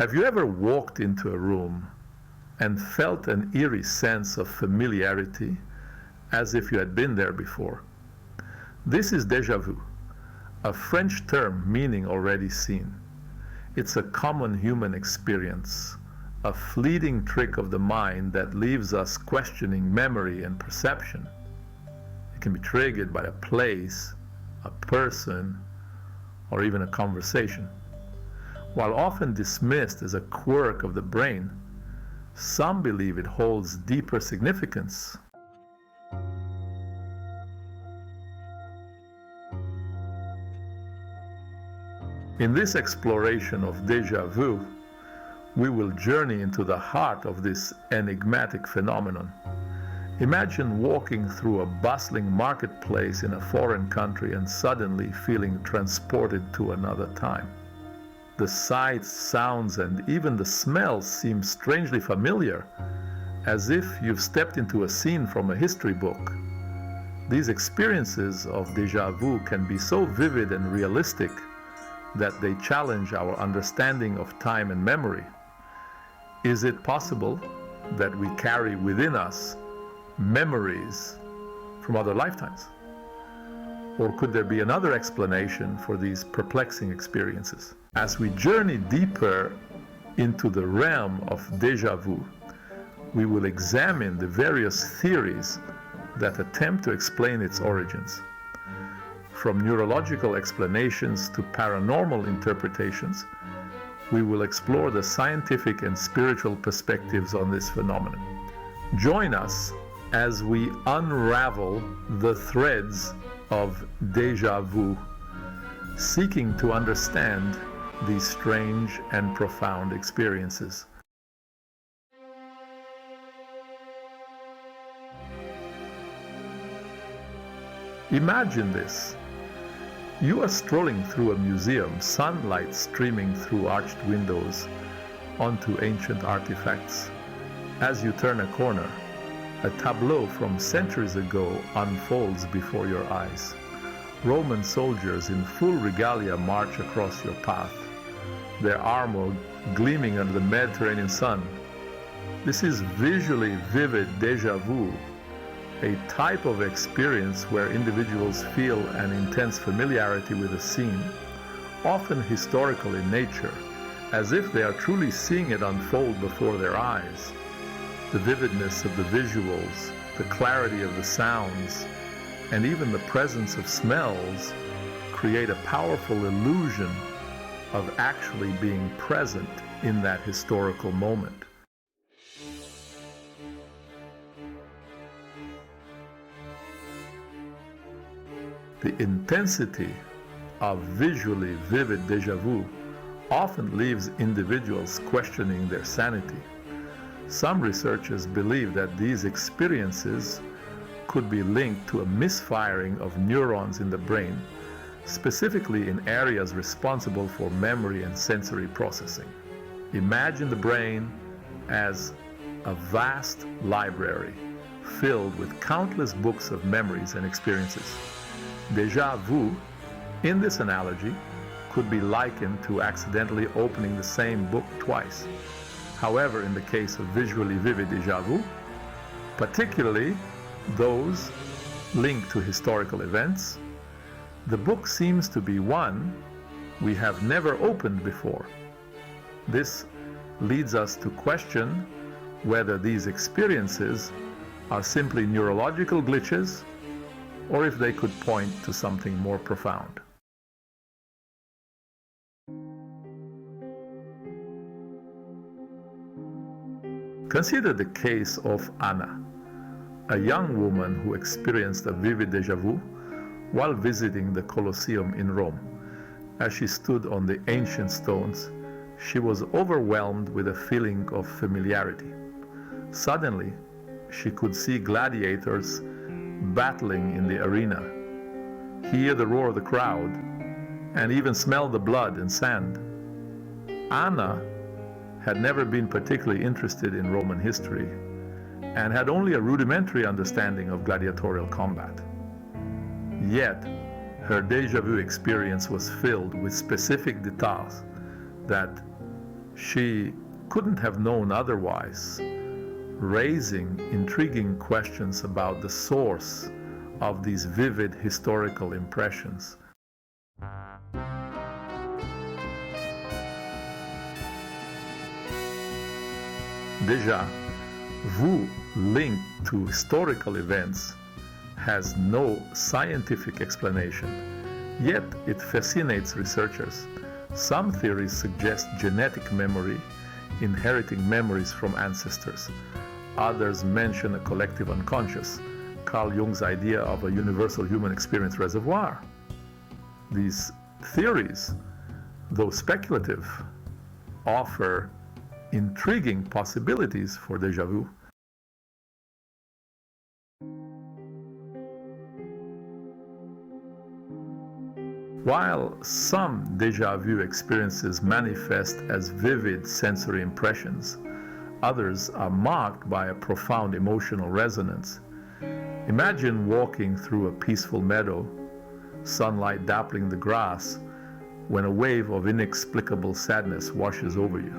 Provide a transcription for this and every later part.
Have you ever walked into a room and felt an eerie sense of familiarity, as if you had been there before? This is déjà vu, a French term meaning already seen. It's a common human experience, a fleeting trick of the mind that leaves us questioning memory and perception. It can be triggered by a place, a person, or even a conversation. While often dismissed as a quirk of the brain, some believe it holds deeper significance. In this exploration of déjà vu, we will journey into the heart of this enigmatic phenomenon. Imagine walking through a bustling marketplace in a foreign country and suddenly feeling transported to another time. The sights, sounds, and even the smells seem strangely familiar, as if you've stepped into a scene from a history book. These experiences of déjà vu can be so vivid and realistic that they challenge our understanding of time and memory. Is it possible that we carry within us memories from other lifetimes? Or could there be another explanation for these perplexing experiences? As we journey deeper into the realm of déjà vu, we will examine the various theories that attempt to explain its origins. From neurological explanations to paranormal interpretations, we will explore the scientific and spiritual perspectives on this phenomenon. Join us as we unravel the threads of déjà vu, seeking to understand these strange and profound experiences. Imagine this. You are strolling through a museum, sunlight streaming through arched windows onto ancient artifacts. As you turn a corner, a tableau from centuries ago unfolds before your eyes. Roman soldiers in full regalia march across your path, their armor gleaming under the Mediterranean sun. This is visually vivid déjà vu, a type of experience where individuals feel an intense familiarity with a scene, often historical in nature, as if they are truly seeing it unfold before their eyes. The vividness of the visuals, the clarity of the sounds, and even the presence of smells create a powerful illusion of actually being present in that historical moment. The intensity of visually vivid déjà vu often leaves individuals questioning their sanity. Some researchers believe that these experiences could be linked to a misfiring of neurons in the brain, specifically in areas responsible for memory and sensory processing. Imagine the brain as a vast library filled with countless books of memories and experiences. Déjà vu, in this analogy, could be likened to accidentally opening the same book twice. However, in the case of visually vivid déjà vu, particularly those linked to historical events, the book seems to be one we have never opened before. This leads us to question whether these experiences are simply neurological glitches or if they could point to something more profound. Consider the case of Anna, a young woman who experienced a vivid déjà vu while visiting the Colosseum in Rome. As she stood on the ancient stones, she was overwhelmed with a feeling of familiarity. Suddenly, she could see gladiators battling in the arena, hear the roar of the crowd, and even smell the blood and sand. Anna had never been particularly interested in Roman history and had only a rudimentary understanding of gladiatorial combat. Yet, her déjà vu experience was filled with specific details that She couldn't have known otherwise, raising intriguing questions about the source of these vivid historical impressions. DejaVu linked to historical events has no scientific explanation, yet it fascinates researchers. Some theories suggest genetic memory, inheriting memories from ancestors. Others mention a collective unconscious, Carl Jung's idea of a universal human experience reservoir. These theories, though speculative, offer intriguing possibilities for déjà vu. While some déjà vu experiences manifest as vivid sensory impressions, others are marked by a profound emotional resonance. Imagine walking through a peaceful meadow, sunlight dappling the grass, when a wave of inexplicable sadness washes over you.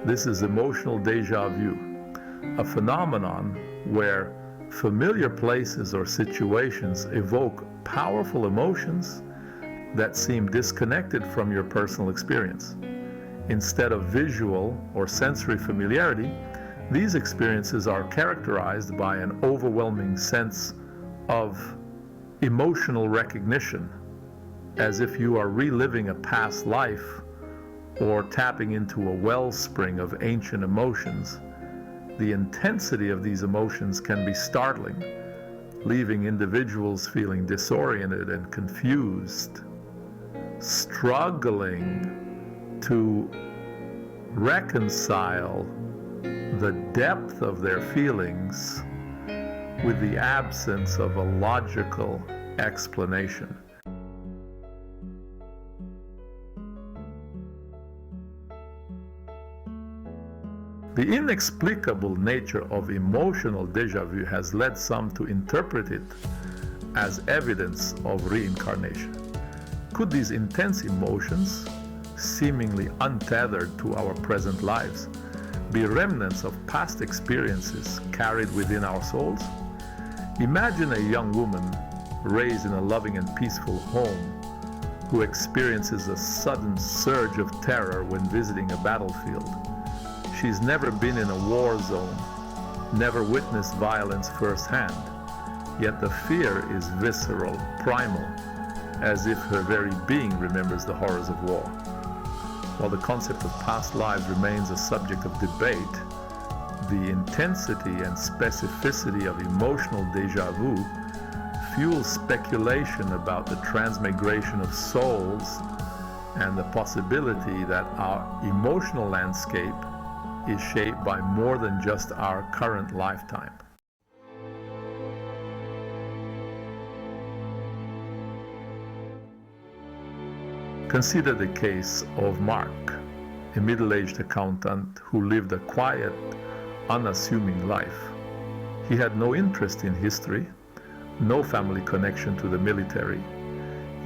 This is emotional déjà vu, a phenomenon where familiar places or situations evoke powerful emotions that seem disconnected from your personal experience. Instead of visual or sensory familiarity, these experiences are characterized by an overwhelming sense of emotional recognition, as if you are reliving a past life or tapping into a wellspring of ancient emotions. The intensity of these emotions can be startling, leaving individuals feeling disoriented and confused, struggling to reconcile the depth of their feelings with the absence of a logical explanation. The inexplicable nature of emotional déjà vu has led some to interpret it as evidence of reincarnation. Could these intense emotions, seemingly untethered to our present lives, be remnants of past experiences carried within our souls? Imagine a young woman raised in a loving and peaceful home who experiences a sudden surge of terror when visiting a battlefield. She's never been in a war zone, never witnessed violence firsthand, yet the fear is visceral, primal, as if her very being remembers the horrors of war. While the concept of past lives remains a subject of debate, the intensity and specificity of emotional déjà vu fuels speculation about the transmigration of souls and the possibility that our emotional landscape is shaped by more than just our current lifetime. Consider the case of Mark, a middle-aged accountant who lived a quiet, unassuming life. He had no interest in history, no family connection to the military,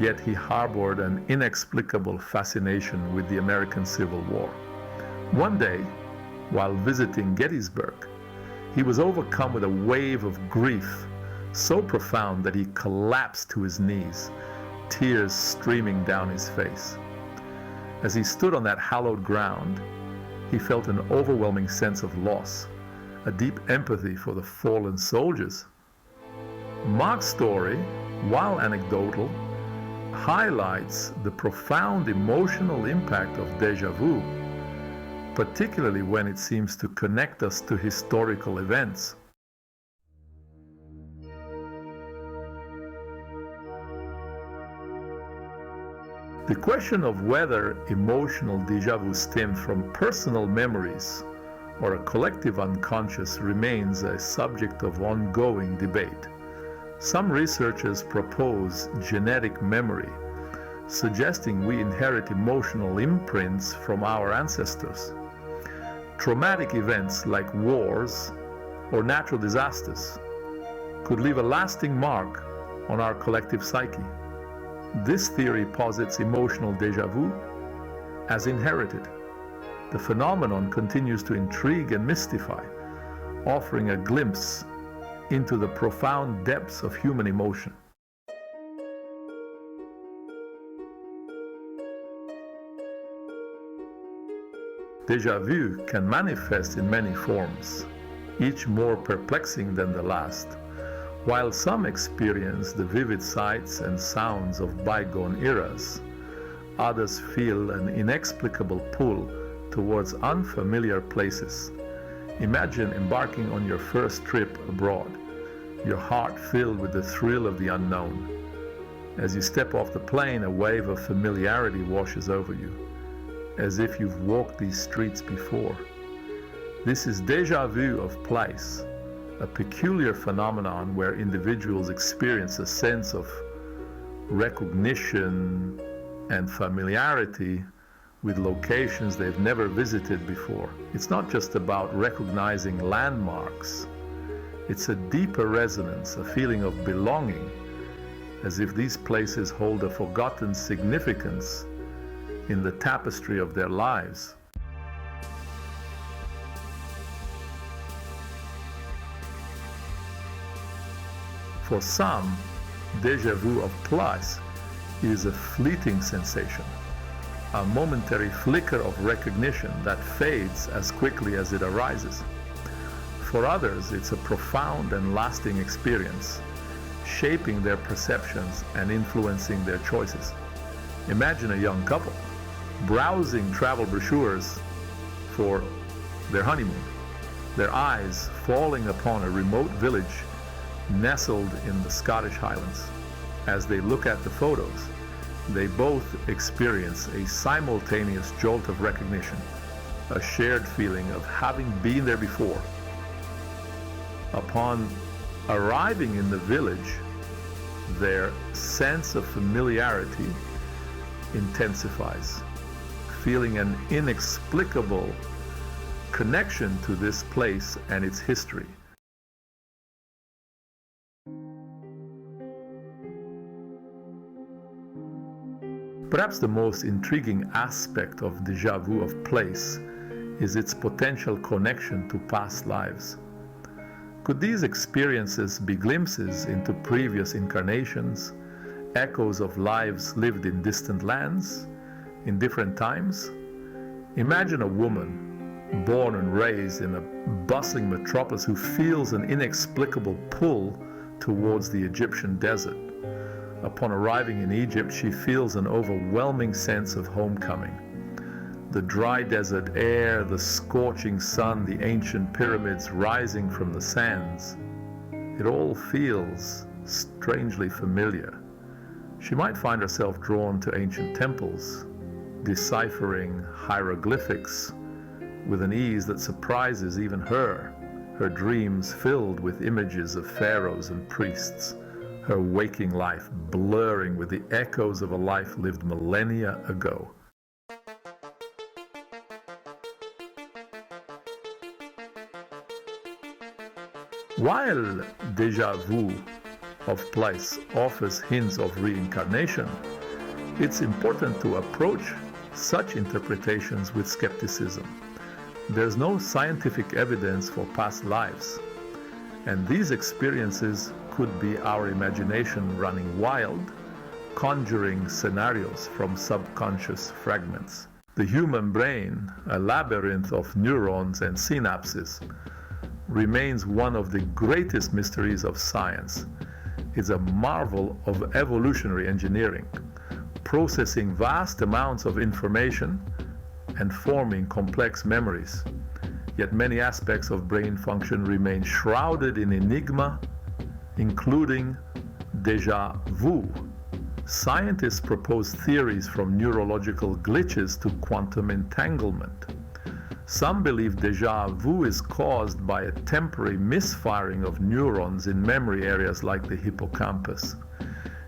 yet he harbored an inexplicable fascination with the American Civil War. One day, while visiting Gettysburg, he was overcome with a wave of grief so profound that he collapsed to his knees, tears streaming down his face. As he stood on that hallowed ground, he felt an overwhelming sense of loss, a deep empathy for the fallen soldiers. Mark's story, while anecdotal, highlights the profound emotional impact of déjà vu, particularly when it seems to connect us to historical events. The question of whether emotional déjà vu stems from personal memories or a collective unconscious remains a subject of ongoing debate. Some researchers propose genetic memory, suggesting we inherit emotional imprints from our ancestors. Traumatic events like wars or natural disasters could leave a lasting mark on our collective psyche. This theory posits emotional déjà vu as inherited, the phenomenon continues to intrigue and mystify, offering a glimpse into the profound depths of human emotion. Déjà vu can manifest in many forms, each more perplexing than the last. While some experience the vivid sights and sounds of bygone eras, others feel an inexplicable pull towards unfamiliar places. Imagine embarking on your first trip abroad, your heart filled with the thrill of the unknown. As you step off the plane, a wave of familiarity washes over you, as if you've walked these streets before. This is déjà vu of place, a peculiar phenomenon where individuals experience a sense of recognition and familiarity with locations they've never visited before. It's not just about recognizing landmarks. It's a deeper resonance, a feeling of belonging, as if these places hold a forgotten significance in the tapestry of their lives. For some, déjà vu of place is a fleeting sensation, a momentary flicker of recognition that fades as quickly as it arises. For others, it's a profound and lasting experience, shaping their perceptions and influencing their choices. Imagine a young couple browsing travel brochures for their honeymoon, their eyes falling upon a remote village nestled in the Scottish Highlands. As they look at the photos, they both experience a simultaneous jolt of recognition, a shared feeling of having been there before. Upon arriving in the village, their sense of familiarity intensifies, feeling an inexplicable connection to this place and its history. Perhaps the most intriguing aspect of déjà vu of place is its potential connection to past lives. Could these experiences be glimpses into previous incarnations, echoes of lives lived in distant lands, in different times? Imagine a woman born and raised in a bustling metropolis who feels an inexplicable pull towards the Egyptian desert. Upon arriving in Egypt, she feels an overwhelming sense of homecoming. The dry desert air, the scorching sun, the ancient pyramids rising from the sands. It all feels strangely familiar. She might find herself drawn to ancient temples, deciphering hieroglyphics with an ease that surprises even her dreams filled with images of pharaohs and priests, her waking life blurring with the echoes of a life lived millennia ago. While déjà vu of place offers hints of reincarnation, it's important to approach such interpretations with skepticism. There's no scientific evidence for past lives, and these experiences could be our imagination running wild, conjuring scenarios from subconscious fragments. The human brain, a labyrinth of neurons and synapses, remains one of the greatest mysteries of science. It's a marvel of evolutionary engineering, processing vast amounts of information and forming complex memories. Yet many aspects of brain function remain shrouded in enigma, including déjà vu. Scientists propose theories from neurological glitches to quantum entanglement. Some believe déjà vu is caused by a temporary misfiring of neurons in memory areas like the hippocampus.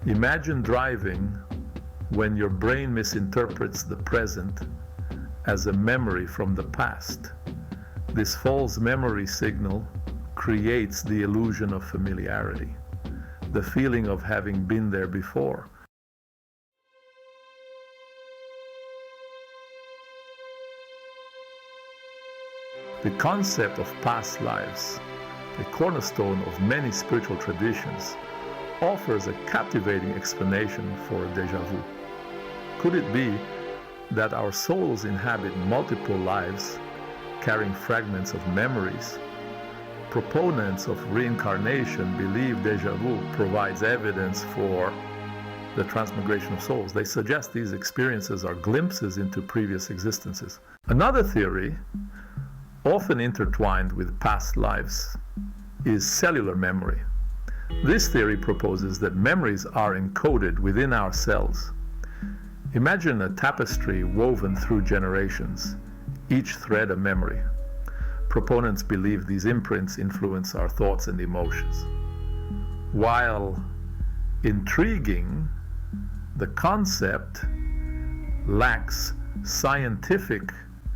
Imagine driving when your brain misinterprets the present as a memory from the past. This false memory signal creates the illusion of familiarity, the feeling of having been there before. The concept of past lives, a cornerstone of many spiritual traditions, offers a captivating explanation for déjà vu. Could it be that our souls inhabit multiple lives, carrying fragments of memories? Proponents of reincarnation believe déjà vu provides evidence for the transmigration of souls. They suggest these experiences are glimpses into previous existences. Another theory, often intertwined with past lives, is cellular memory. This theory proposes that memories are encoded within our cells. Imagine a tapestry woven through generations, each thread a memory. Proponents believe these imprints influence our thoughts and emotions. While intriguing, the concept lacks scientific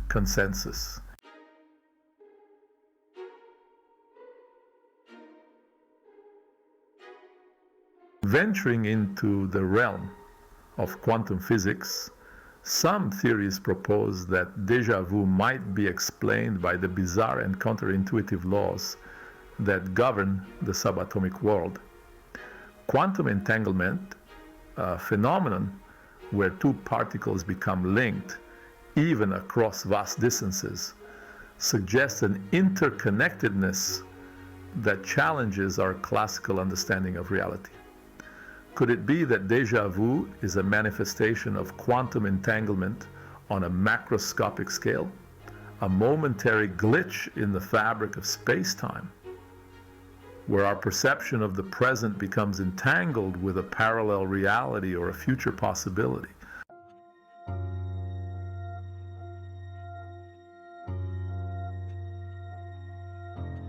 consensus. Venturing into the realm of quantum physics, some theories propose that déjà vu might be explained by the bizarre and counterintuitive laws that govern the subatomic world. Quantum entanglement, a phenomenon where two particles become linked, even across vast distances, suggests an interconnectedness that challenges our classical understanding of reality. Could it be that déjà vu is a manifestation of quantum entanglement on a macroscopic scale, a momentary glitch in the fabric of space-time, where our perception of the present becomes entangled with a parallel reality or a future possibility?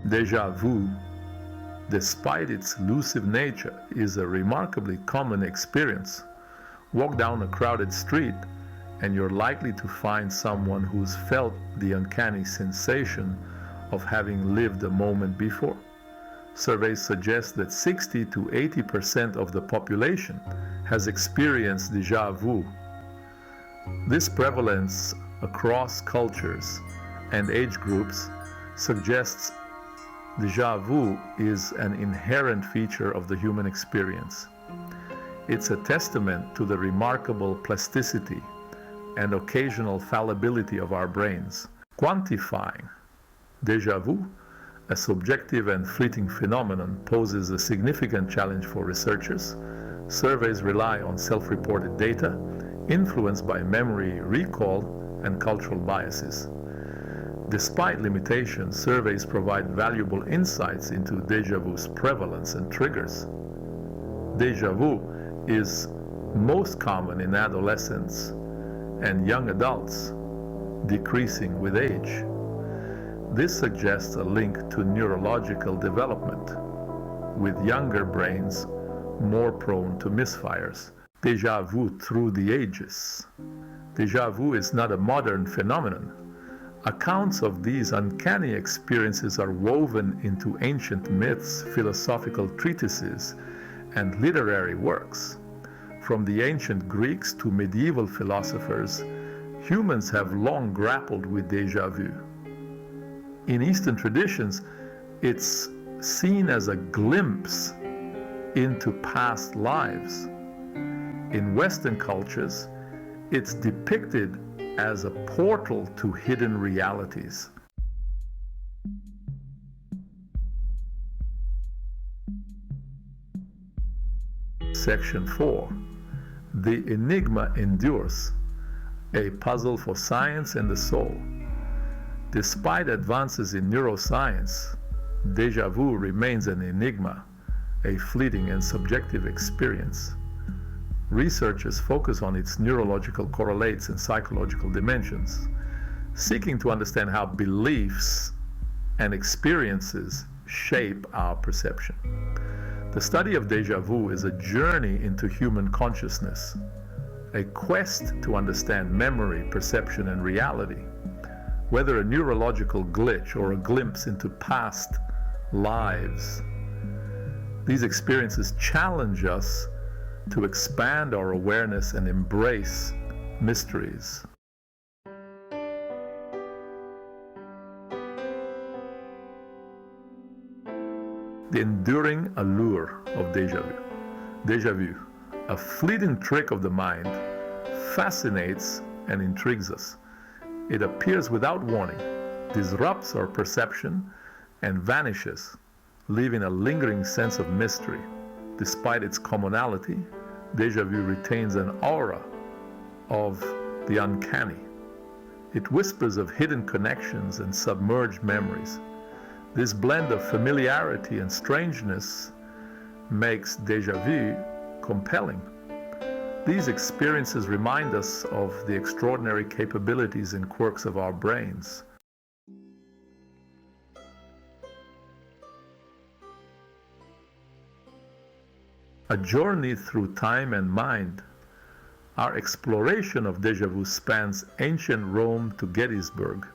Déjà vu, despite its elusive nature, is a remarkably common experience. Walk down a crowded street and you're likely to find someone who's felt the uncanny sensation of having lived a moment before. Surveys suggest that 60 to 80% of the population has experienced déjà vu. This prevalence across cultures and age groups suggests déjà vu is an inherent feature of the human experience. It's a testament to the remarkable plasticity and occasional fallibility of our brains. Quantifying déjà vu, a subjective and fleeting phenomenon, poses a significant challenge for researchers. Surveys rely on self-reported data, influenced by memory recall and cultural biases. Despite limitations, surveys provide valuable insights into déjà vu's prevalence and triggers. Déjà vu is most common in adolescents and young adults, decreasing with age. This suggests a link to neurological development, with younger brains more prone to misfires. Déjà vu through the ages. Déjà vu is not a modern phenomenon. Accounts of these uncanny experiences are woven into ancient myths, philosophical treatises, and literary works. From the ancient Greeks to medieval philosophers, humans have long grappled with déjà vu. In Eastern traditions, it's seen as a glimpse into past lives. In Western cultures, it's depicted as a portal to hidden realities. Section 4. The enigma endures, a puzzle for science and the soul. Despite advances in neuroscience, déjà vu remains an enigma, a fleeting and subjective experience. Researchers focus on its neurological correlates and psychological dimensions, seeking to understand how beliefs and experiences shape our perception. The study of déjà vu is a journey into human consciousness, a quest to understand memory, perception, and reality. Whether a neurological glitch or a glimpse into past lives, these experiences challenge us to expand our awareness and embrace mysteries. The enduring allure of déjà vu. Déjà vu, a fleeting trick of the mind, fascinates and intrigues us. It appears without warning, disrupts our perception, and vanishes, leaving a lingering sense of mystery. Despite its commonality, déjà vu retains an aura of the uncanny. It whispers of hidden connections and submerged memories. This blend of familiarity and strangeness makes déjà vu compelling. These experiences remind us of the extraordinary capabilities and quirks of our brains. A journey through time and mind. Our exploration of déjà vu spans ancient Rome to Gettysburg,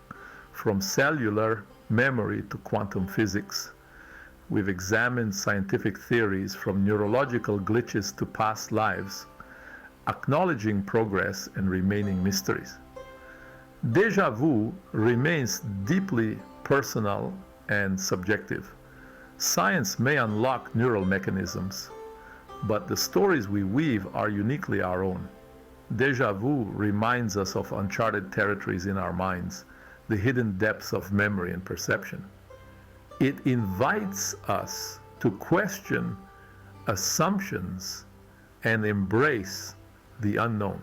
from cellular memory to quantum physics. We've examined scientific theories from neurological glitches to past lives, acknowledging progress and remaining mysteries. Déjà vu remains deeply personal and subjective. Science may unlock neural mechanisms, but the stories we weave are uniquely our own. Déjà vu reminds us of uncharted territories in our minds, the hidden depths of memory and perception. It invites us to question assumptions and embrace the unknown.